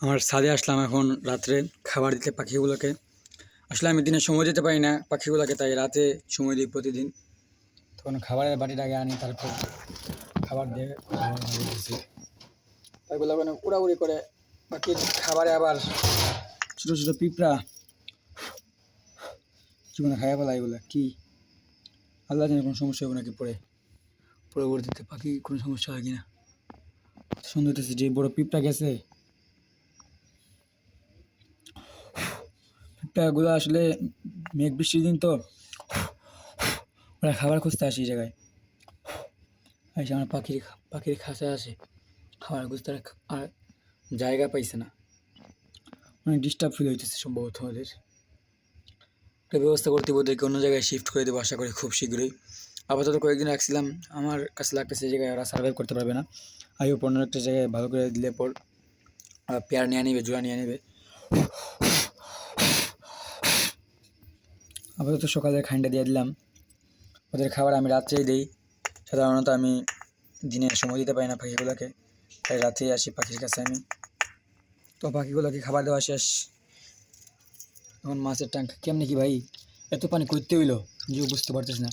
আমার ছাদে আসলাম এখন রাত্রে খাবার দিতে পাখিগুলোকে। আসলে আমি দিনে সময় দিতে পারি না পাখিগুলোকে, তাই রাতে সময় দিই প্রতিদিন। তখন খাবারের বাটিটা আগে আনি, তারপর খাবার দিয়ে দিচ্ছি। এগুলো মানে উড়াউড়ি করে পাখির খাবারে আবার ছোটো ছোটো পিঁপড়া জীবনে খাইয়া ফেলা। এগুলো কি আল্লাহ জানে কোনো সমস্যা হবে নাকি পরবর্তীতে পাখি কোনো সমস্যা হয় কিনা। সুন্দর হতেছে যে বড় পিঁপড়া গেছে। পিঁপড়াগুলো আসলে মেঘ বৃষ্টির দিন তো ওরা খাবার খুঁজতে আসে এই জায়গায়। এসে আমার পাখির খাঁচায় আসে খাবার খুঁজতে, আর জায়গা পাইছে না। অনেক ডিস্টার্ব ফিল হইতেছে, সম্ভবত ওদের একটা ব্যবস্থা করতে ওদেরকে অন্য জায়গায় শিফট করে দেবো আশা করি খুব শীঘ্রই। আপাতত কয়েকদিন রাখছিলাম, আমার কাছে লাগতেছে এই জায়গায় ওরা সার্ভাইভ করতে পারবে না। আইও অন্য একটা জায়গায় ভালো করে দিলে পর পেয়ার নিয়ে নেবে, জোড়া নিয়ে নেবে। আপাতত সকালে খাইন্ডা দিয়ে দিলাম। ওদের খাবার আমি রাত্রেই দিই। সাধারণত আমি দিনে সময় দিতে পারি না পাখিগুলোকে, তাই রাত্রেই আসি পাখির কাছে আমি। তো পাখিগুলোকে খাবার দেওয়া শেষ। এখন মাছের ট্যাঙ্ক কেমনি কি ভাই, এত পানি করতে হইলো নিজেও বুঝতে পারতেছি না।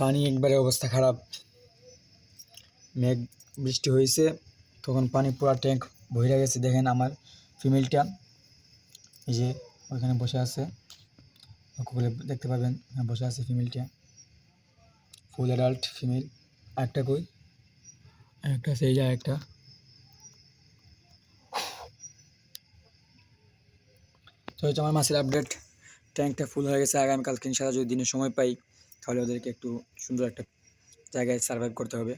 পানি একবারে অবস্থা খারাপ। মেঘ বৃষ্টি হয়েছে তখন পানি পুরা ট্যাঙ্ক ভরে গেছে। দেখেন আমার ফিমেলটা এই যে ওইখানে বসে আছে, লক্ষ্য করে দেখতে পাবেন বসে আছে ফিমেলটা, ফুল অ্যাডাল্ট ফিমেল। একটা কই, একটা সেই যায় একটা। তো হচ্ছে আমার মাছের আপডেট, ট্যাঙ্কটা ফুল হয়ে গেছে। আগামীকালকে ইনশাআল্লাহ যদি দিনে সময় পাই তাহলে ওদেরকে একটু সুন্দর একটা জায়গায় সার্ভাইভ করতে হবে।